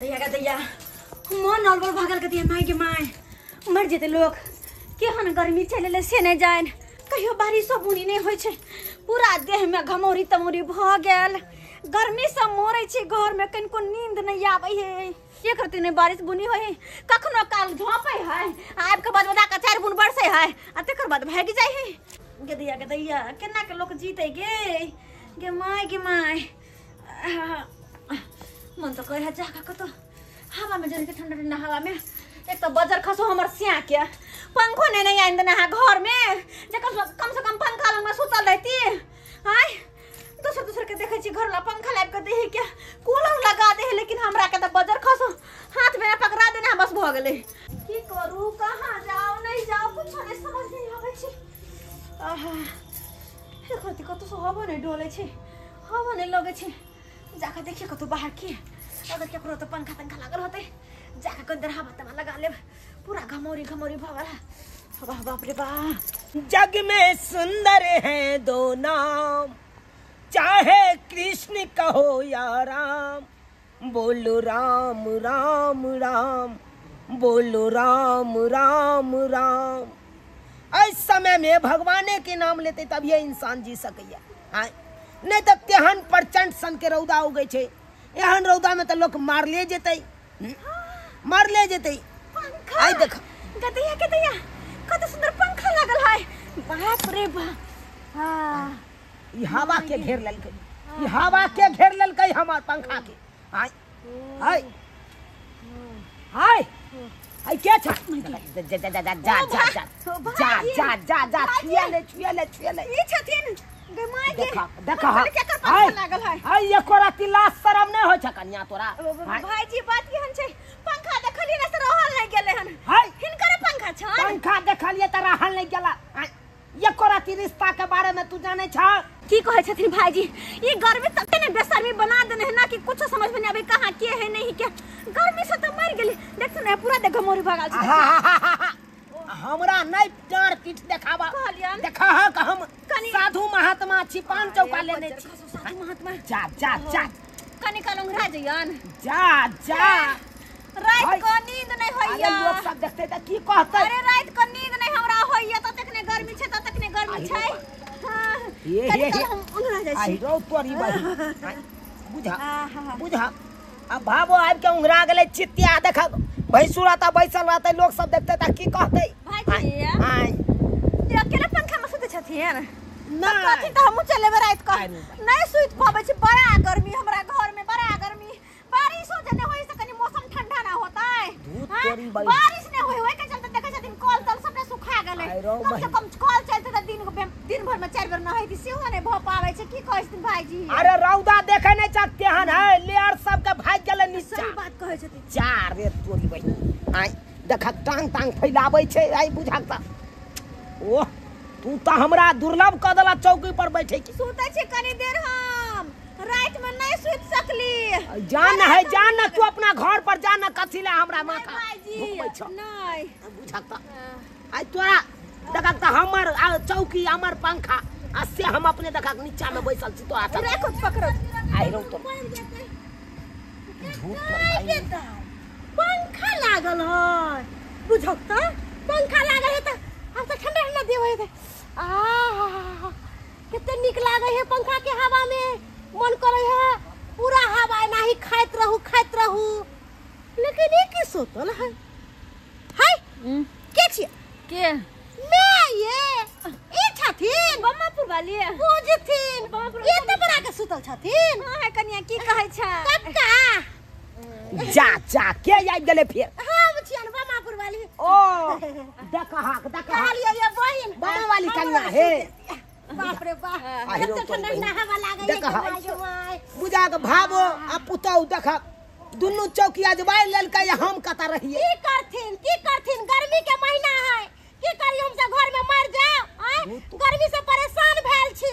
दैया मन अलबल भागल के दिया माई के माई मर जेते लोग केहन गर्मी चले से नहीं जाए कहियो बारिश बुनी नहीं होय छे पूरा देह में घमौरी तमौरी भ गेल गर्मी से मरे छी घर में कनको नींद नहीं आबै है के करती नहीं बारिश बुनी होय कखनो काल झोपै है आब के बाद बदा का 4 बुन बरसे है आ तकर बाद भाग जाय है गे दैया केना के लोग जीते गे माई मन तो कहे जाका कतो हवा में जन के ठंडा ठंडा हवा में एक तो बजर खसो हमर सिया के पंखो नहीं आइन देना है घर में जकर कम से कम पंखा लंग में सुतल रहती हाय दूसर के देखे छी घर ला पंखा लाग के देही के कूलर लगा दे लेकिन हमरा के तो बजर खसो हाथ में पकड़ा देना बस भ गेले की करू कहां जाओ नहीं जाओ कुछ नहीं समझ नहीं आवे छी आहा हे खती कतो सो हवा नहीं डोले छी हवा नहीं लगे छी जाके देखिए कतो बाहर की अगर क्या करो तो पंखा तंखा लागल होते जाके कंदर हवा तमा लगा ले पूरा घमौरी भगल वाह बाप रे बाप जग में सुंदर हैं दो नाम चाहे कृष्ण कहो या राम बोलो राम राम राम बोलो राम राम राम। इस समय में भगवान के नाम लेते तब ये इंसान जी सकैया नहीं तो तेहन प्रचंड सन के रौदा उगे छे एहन रौदा में तो लोग मार ले जेते आई देखो गदैया कत सुंदर पंखा लागल है बाप रे बाप हां ई हवा के घेर ललकै हमार पंखा के हाय क्या छा जा छुए ले ई छथिन देखा हाय ये कोरा तिला शरम नहीं हो छ कन्या तोरा भाईजी बात केहन छै पंखा देखलिए न से रहल नहीं गेले हन हिनकर पंखा छ पंखा देखलिए त रहल नहीं गेला ये कोरा ती रिश्ता के बारे में तू जाने छ की कहे छथिन भाईजी ये गर्मी तते ने बेशर्मी बना देने है ना कि कुछ समझ में नहीं आवे कहां के है नहीं के गर्मी से तो मर गेली देख न पूरा देख मोरी भागल छ हमरा नहीं डार पीठ देखावा देखा है कि हम साधु महात्मा छी पान चौका लेने छी साधु महात्मा जा कनी कालंग राजयन जा रात को नींद नहीं होइया लोग सब देखते त की कहते अरे रात को नींद नहीं हमरा होइया त तकने गर्मी छै त तकने गर्मी छै हां ये हम उंगरा जाय छी आई रो तोरी बही बुझा अब भाबो आब के उंगरा गेले चित्तिया देखा भैंसुरा ता बैसल रहते लोग सब देखते त की कहते भाईजी हां ये अकेला पंखा में सुते छथिन ना कथि त हम चले रात को नहीं सुइत पाबै छी बड़ा गर्मी हमरा घर में बड़ा गर्मी बारिश हो जने होई से कनी मौसम ठंडा ना होता है बारिश नहीं होय के चलते देखे छथिन कल तल सबटा सुखा गेले कम से कम कल चलते त दिन भर में 4 बेर नहाई थी सेहो नहीं भ पावे छै की कहै छथिन भाईजी अरे रौदा देखे नहीं चाहते हन है लेयर सब के भाग गेले नीचा सही बात कहै छथिन चार रे तोरी बही आई देखा टांग फैलाबै छै आई बुझा त ओ तू त हमरा दुर्लभ क देला चौकी पर बैठे की सुते छी कनी देर हम रात में नहीं सुत सकली जान तू अपना घर पर जान कथि ले हमरा माथा घुमबै छ नहीं बुझा त आई तोरा देखा त हमर चौकी हमर पंखा आ से हम अपने देखा नीचा में बैसल छी तो आता राखो पकड़ो आई रहो तो धूप पर पंखा लागल है बुझौ त पंखा लागल है त अब त ठंडा ठंडा देबै है आ कितने निक लागे है पंखा के हवा में मन करे है पूरा हवा नाही खाइत रहू लेकिन ये की सोतल है के छिए के मैं ये छथिन बम्मापुर वाली बुझथिन ये त बड़ा के सुतल छथिन हां कन्या की कहै छ कक्का जा के आइ गेले फिर हम छियन बम्मापुर वाली ओ देखा ये बहिन बम्मा वाली कन्या हे बाप रे बाप एते ठंडा हवा लागे है बुझा के भाबो आ पुतौ देखा दुनु चौकिया जबाइ लेलकै हम कता रहिए की करथिन गर्मी के महीना है की करी हम सब घर में मर जाओ गर्मी से परेशान भेल छी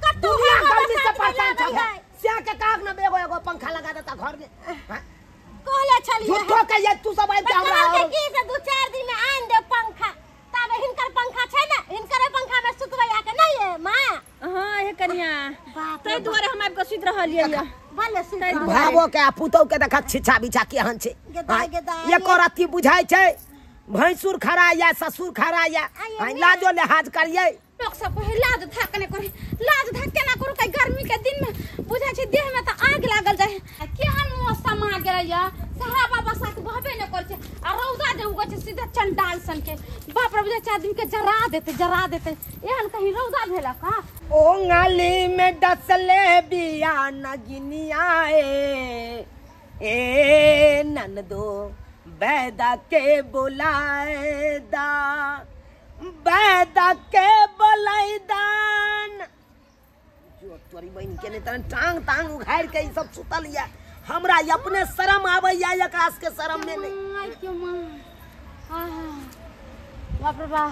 कतौ गर्मी से परेशान छ सिया के काग न एगो पंखा लगा देता घर में कहले छलिए झूठो कहिए तू सब आइ के हमरा की से 2-4 दिन में आन दे पंखा तब हिनकर पंखा छै ना हिनकर पंखा में सुतबै आ के नहीं है मां हां हे कन्या तै दुआरे हम आब के सुत रहलिए हाले सुन भावो के आ पुतौ के देखा छिछा बिछा केहन छे एको रत्ती बुझाय छे भैंसुर खरा या ससुर खरा या लाजो लिहाज करिए लोग सब कहे लाज धक्का करे लाज धक्का ना करू कई गर्मी के दिन में बुझा छे देह में त आग लागल जाय केहन मौसम आ गेल या सहाबा बसा के बहबे न कर छे आ रौदा जे उगै छे सीधा चंडाल सन के बाप रे बुझा आदमी के जरा देते एहन कहीं रौदा भेला का ओ गाली में डसले बिया नगिनिया ए ननदो बैदा के बुलाए दा बैदा के बुलाए दान जो तोरी बहन के ने टांग टांग उघाड़ के ई सब सुतल या हमरा अपने शर्म आवे या आकाश के शर्म में नहीं क्यों मां बाप रे बा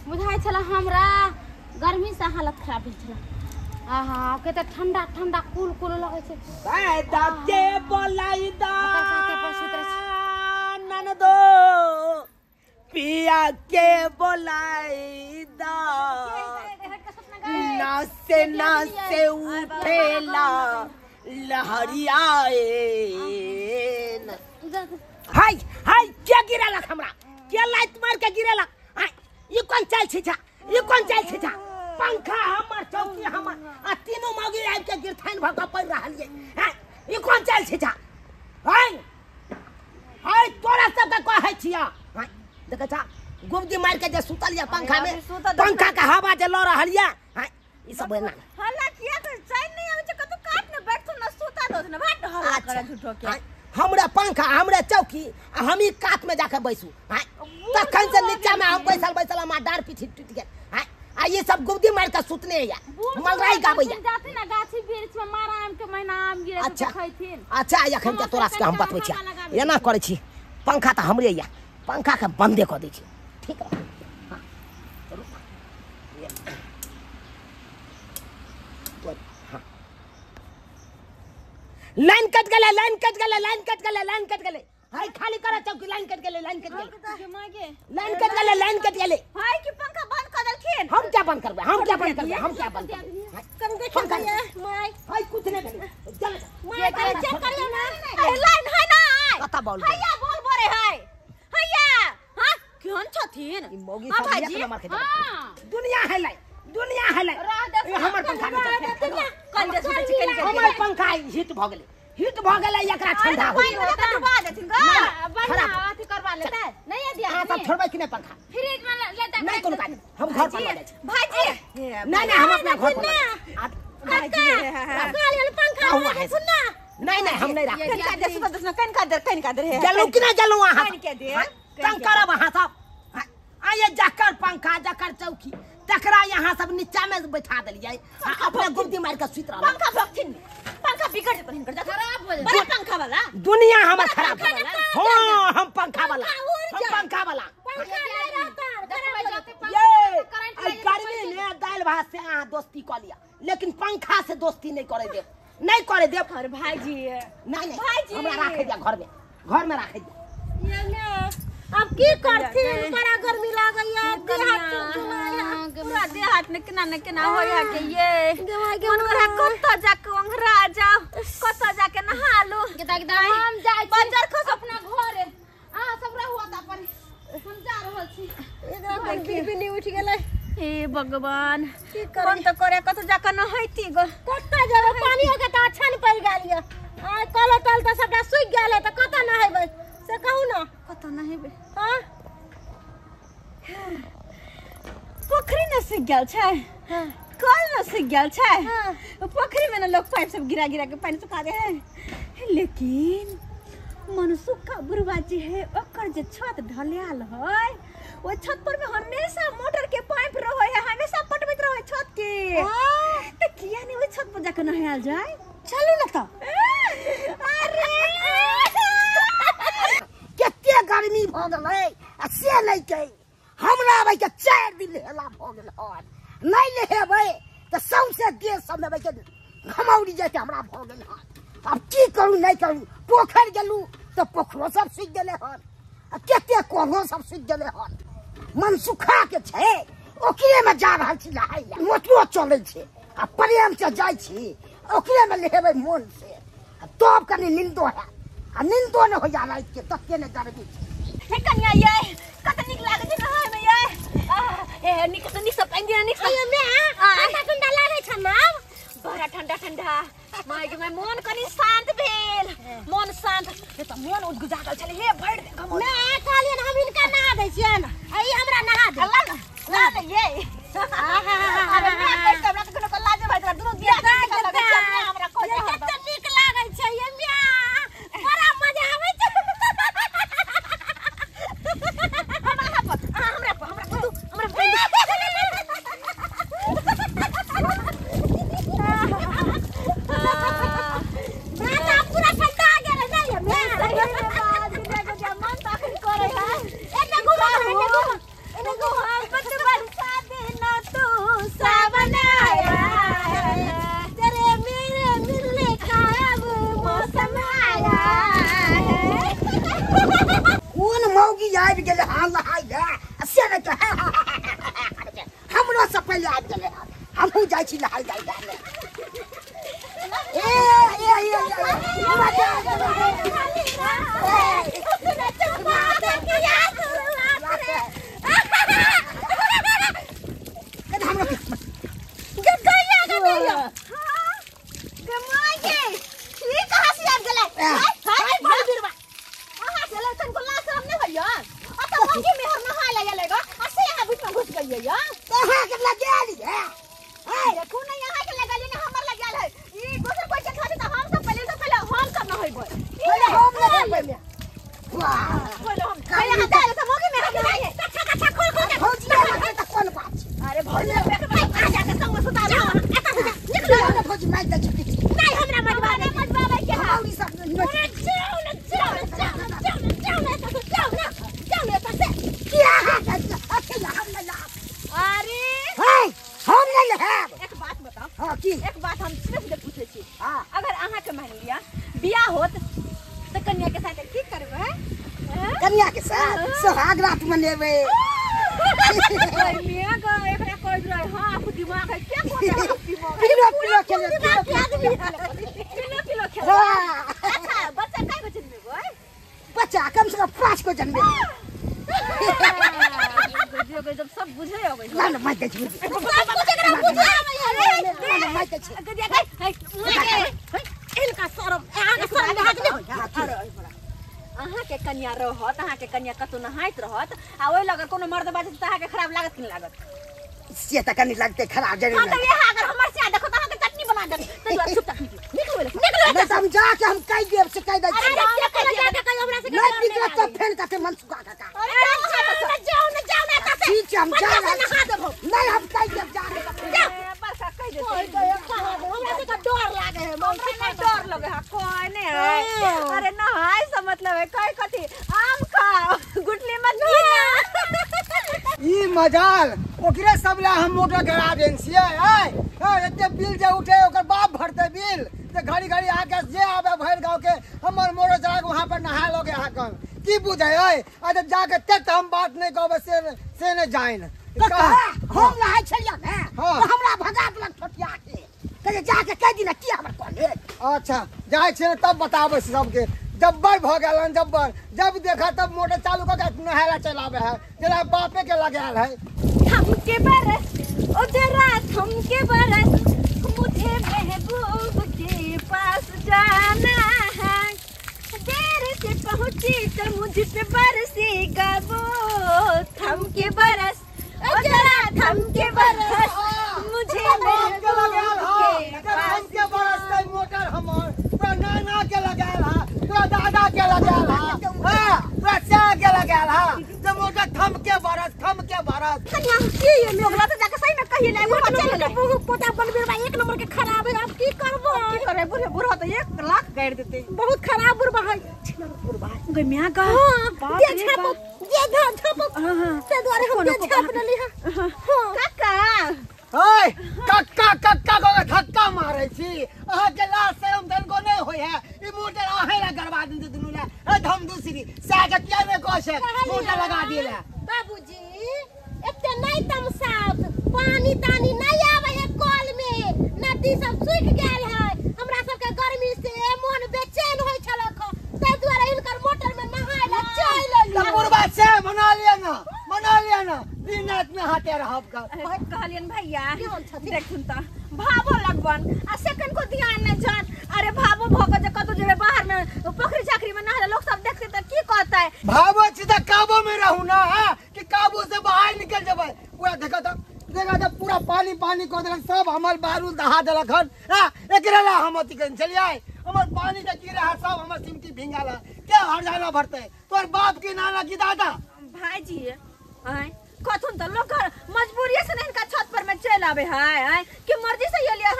बुझाय छला हमरा गर्मी से हालत खराब भेल छला आहा के त ठंडा ठंडा कूल कूल लगे छे बैदा के बुलाए दा ननदो पिया के बुलाई दा नाचे नाचे उठेला लहरियाए हाय हाय क्या गिराला हमरा क्या लाइट मार के गिराला हाय ये कौन चल छिछा पंखा हमर चौकी हमर आ तीनों मौगी आब के गिरथाइन भका पड़ रहल ये हाय ये कौन चल छिछा हाय हाय तोरा सब का कहै छिया हाय देख छा गुमदी मार के जे सुतल या पंखा में पंखा के हवा जे ल रहल या हाय ई सब ना हल्ला किया तो चैन नहीं आवे कतो काट न बैठ तो न सुता दो न भाट हल्ला करे झूठो के हमरा पंखा हमरा चौकी आ हम ई कात में जाके बैसू हाय तखन से नीचा में हम बैसल हमार डार पीछे टूट गए हाय आ ये सब गुमदी मार के सुतने या मलराई गाबैया जाते ना गाछी वृक्ष में मारा आम के महीना आम गिरे तो खैथिन अच्छा एखन के तोरा से हम बतबै छी एना करै छी पंखा त हमरे या पंखा के बंदे क दै छी ठीक है लाइन कट गले हाय खाली करा चौकी लाइन कट गले लाइन कट गले हाय कि पंखा बंद कर देलखिन हम क्या बंद करबे हाय कुछ नहीं करे चल मैं करे चेक करियो ना लाइन है ना कथा बोल हैया बोल बोरे है हैया हां केहन छथिन हां भाईजी दुनिया है लाई हमर पंखा कल दे सुते चिकन के हमर पंखा हिट भ गेलै एकरा ठंडा हो पानी में डुबा देथिन ग बना अथी करवा लेते नहीं है दिया हां छोड़बै कि नहीं पंखा फ्रिज में लेता नहीं कोनो बात हम घर पर ले जाय भाईजी नहीं हम अपना घर पर भाईजी काल पंखा सुनना नहीं हम नहीं रख कन का दे जलू कि नहीं जलू वहां कन के दे तंग करब वहां सब आये जकर पंखा जकर चौकी तकरा यहाँ सब नीचा में बैठा देलिए अपने गुमती मार के सुत रहा पंखा भक्तिन पंखा बिगड़ जेतन हिनकर खराब हो जाए पंखा वाला दुनिया हमर खराब हां हम पंखा वाला पंखा नहीं रहता देखबै जाते ये गर्मी में दाल भात से आ दोस्ती कर लिया लेकिन पंखा से दोस्ती नहीं करे दे अरे भाईजी नहीं भाईजी हमरा रखे दिया घर में रखे दिया ये ले अब की करथिन बड़ा गर्मी लागैया देहात चुनाया पूरा देहात ने केना होया के ये मन करे कत जाके अंगरा जाओ कत जाके नहा लो हम जाय बंजर खस अपना घरे आ सब रहुआ ता पर हम जा रहल छी एकरा बिजली उठ गेलै हे भगवान की करे त करे कत जाके नहैती ग कत जाबे पानी हो के त अच्छा नहीं पड़ गेल ये आ कल तल त सबटा सुख गेल त कत नहैबै से कहू ना कत नहैबै हां पोखरी न सूख गेल छै कल न सूख गेल छै पोखरी में न लोग पाइप सब गिरा के पानी सुखा दे है लेकिन मनसुखा बुढ़वा जी है ओकर जे छत ढलियाल है वो छत पर में हमेशा मोटर के पाइप रहे है हमेशा पटबैत रहे छत के त किया नहीं वो छत पर जाके नहायल जाए चलू न त अरे केते गर्मी भ गेलै आ से नहीं के हमरा भाई के 4 दिन हेला भ गेल हन नहीं लेबै त सबसे देश सब में के घमौरी जैसे हमरा भ गेल हन अब की करू नहीं करू पोखर गेलू तो पोखरो सब सूख गेले हन आ केते कोलो सब सूख गेले हन मन सुखा के छै ओकरे में जा रहल छी नहाय ले मोटरो चलै छै आ प्रेम से जाय छी ओकरे में लेबै मन से तो अब कनी निंदो है आ निंदो न हो जाला इसके तक के न करबी हे कन्या ये कत निक लागे छै नहाय में ये ए निक से निक सब इंडिया निक अयो मैं ठंडा ठंडा लागे छ ना बड़ा ठंडा ठंडा माय गे मैं मन कनी शांत भेल मन शांत ए त मन उजगुजागल छले हे भर दे हम मैं खाली हम इनका नहा दै छियै न आई हमरा नहा दे अल्लाह ना ले ये अरे मैं कैसे हमरा कोनो को लाजे भाई तोरा दुनु दिया लगे छै हमरा कोई कत निक लागे छै ये मैं बड़ा मजा आवे छै आबि गेले हां नहाय ले से न के हमरो से पहले आबि गेले हमहू जाय छी नहाय जाय ले ए मजा एक बात हम सिर्फ पूछे छी अगर अहाँ के मान लिया बियाह होत त कन्या के साथ की करबे कन्या के साथ सुहाग रात मनेबे कन्या का एकरा कोइ रहे हां आपको दिमाग है क्या किलो खेले किलो अच्छा बच्चा काय बच्चे में गए बच्चा कम से कम 5 को जन्मे जब सब बुझे होबे ना मत दे छी इनका शरम अहाँ के शरम नहा के अहाँ के कन्या रहत अहाँ के कन्या कतो नहाइत रहत आ ओइ लगर कोनो मर्द बाजे त अहाँ के खराब लागत कि लागत से त कनी लगते खराब जरूर हां त ये अगर हमर से देखो त अहाँ के चटनी बना दे त जो छुप तक निकलो नहीं समझा के हम कई देव से कह दे अरे जाके कहीं हमरा से नहीं निकले तो फेन का मन सुखा का अरे जाओ ना कसे ठीक है हम जा नहीं हम कई देव जा रहे बस कह दे हमरा से डर लागे है मन से डर लगे है कोई नहीं अरे नहाय से मतलब है कई कथी आम खाओ गुटली मत पीना ई मजाल ओकरे सबला हम मोटर करा देन छियै एते बिल जे उठे ओकर बाप भरते बिल ते घड़ी घड़ी आके जे आबे भर गांव के हमर मोटर चला के वहां पर नहा लोगे हाकन की बुझै अरे जाके तक हम बात नहीं कहबे से न जाइन हम नहाय छलिया ने तो हमरा भगा देलक छोटिया के कहे जाके कह दी ना की हमर कहले अच्छा जाय छै तब बताबे सबके जब्बर भ गेलन जब्बर जब देखा तब मोटर चालू करके नहायला चलावे है जरा बापे के लगाल है थमके बरस ओ जरा थमके बरस मुझे महबूब के पास जाना है देर से पहुंची तो मुझ पे बरसेगा वो थमके बरस ओ जरा थमके बरस मुझे महबूब के पास के बरस से मोटर हमर तो नाना के लगाल है तो दादा के लगाल है तो चा के लगाल है तो मोटर थम के बरस कन्या की ये लोगला तो जाके सही में कहिए ले वो चल ले पोता बनबीरबा एक नंबर के खराब है अब की करबो की करे बुढ़ा तो 1 लाख गाड़ देते बहुत खराब बुरबा है बुढ़ा गई मियां का ये छाप ये धान छाप से द्वारे हम ये छाप न ली हां काका ओए कक्का को धक्का मारे छी अहा के लाश शरम धन को नहीं होय है ई मोटर आहे ला गरबा दिन दुनु ले धम दूसरी साग क्या में कोशे मोटर लगा दिले बाबूजी एते नहीं तमसात पानी तानी नहीं आवे है कल में नदी सब सूख गेल है हमरा सब के गर्मी से मन दिन रात में हाथे रहब का कहलियन भैया देखुन त भावो लगबन आ सेकंड को ध्यान नहीं जान अरे भावो भोग जे कतो जेबे बाहर में पोखरी चाकरी में नहाले लोग सब देखते त की कहता है भावो सीधा काबू में रहू ना कि काबू से बाहर निकल जब पूरा देखा था पूरा पानी पानी को देलक सब हमर बारूद दहा देलक हन एकरा ला हम अति कन चलिए हमर पानी के गिरे है सब हमर सिमटी भिंगाला क्या हर जाना भरते तोर बाप के नाना की दादा भाईजी हैं कथुन त लोग मजबूरी से नहीं इनका छत पर में चल आवे है कि मर्जी से ये लिया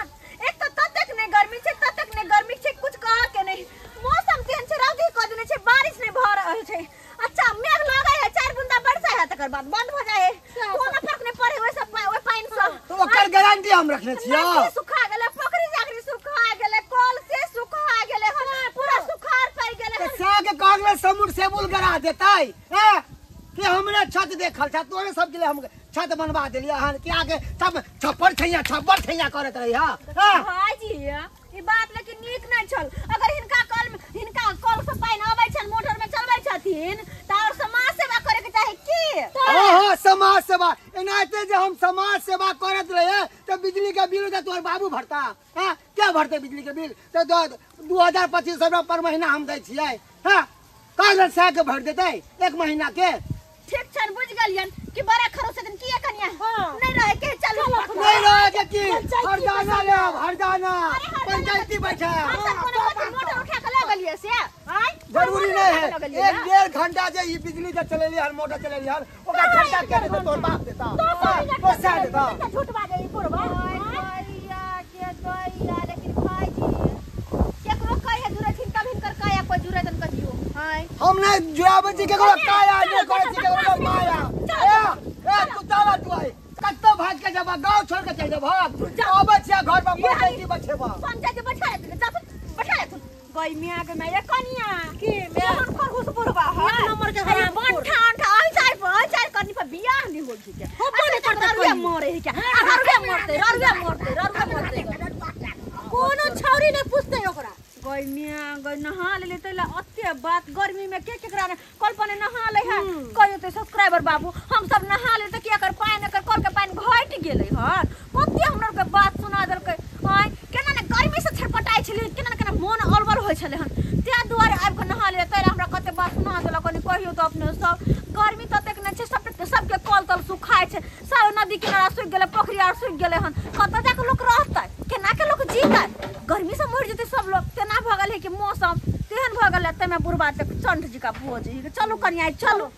एक तो तब तक नहीं गर्मी छे तब तक नहीं गर्मी छे कुछ कह के नहीं मौसम तेन से रौदी क देने छे बारिश नहीं भ रहल छे अच्छा मेघ लगे है 4 बूंदा बरसा है तकर बाद बंद हो जाए कोनो फर्क नहीं पड़े ओए सब ओए पानी सब तो ओकर गारंटी हम रखने छियो सुखा गेले पोखरी जाकरी सुखा गेले कल से सुखा गेले पूरा सुखार पड़ गेले साग कागले समुद्र से बुल गरा देताई कि हमने छत देखल छ तोरे सब के लिए हम छत बनवा देलिया हन कि आगे सब छप्पर छैया करत रही हां जी ई बात लेकिन नीक नहीं छल अगर हिनका कल से पानी आबै छन मोटर में चलबै छथिन त और समाज सेवा करे के चाहे की हां समाज सेवा एनाते जे हम समाज सेवा करत रहे त बिजली के बिल त तोर बाबू भरता क्या भरते बिजली के बिल त 2025 रुपया पर महीना हम दै छियै कागज से के भर देतै एक महीना के ठीक छन बुझ गेलियन कि बड़ा खरो से दिन किए कनिया नहीं रहे के चलो नहीं रहे के की हरजाना ले हरजाना पंचायती बैठा मोटर उठा के ले गलिए से जरूरी नहीं है 1.5 घंटा जे ई बिजली के चलेली हर मोटर चलेली हर ओका घंटा के देता तोर बाप देता तो से देता झूठवा दे पुरवा भैया के दैया लेकिन भाई जी केकरो कहे जुरे छिन तब हिनकर काया कोई जुरे तन कहियो हाय हम नहीं जुराबे जी केकरो काया नहीं करे छी केकरो माया ए तू ताला तू आई कत्तो भाग के जब गांव छोड़ के चल जा भाग आबे छिया घर पर पंचायती बचेबा पंचायती बैठा ले गई में आगे में ये कनिया की मैं पर घुस पुरवा है नंबर के है बंठा आई चार करनी पर बियाह नहीं हो छी के अपने करते मरे है क्या ररुआ मरते कोनो छौरी ने पूछते ओकरा गई में गई नहा ले लेते ला अत्ते बात गर्मी में के केकरा ने कल्पना नहा ले है कहियो तो सब्सक्राइबर बाबू हम सब नहा ले त के कर पानी कर कल के पानी घट गेलै हन कत्ते हमरा के बात सुना देलकै आय केना ने गर्मी से छटपटाई छली केना मन अलबल होय छले हन ते दुआरे आब के नहा ले तैरा हमरा कत्ते बात सुना देलक कनी कहियो तो अपने सब गर्मी ततेक ने छै सबके कल तल सुखाय छै सब नदी किनारा सूख गेलै पोखरी आर सूख गेलै हन कत जाके लोग रहतै केना के लोग जीतै गर्मी से मर जेतै सब लोग तेना भगल है कि मौसम तेहन भगल है तमे बुढ़बा तक चंठ जी का भोज चलो कनिया चलो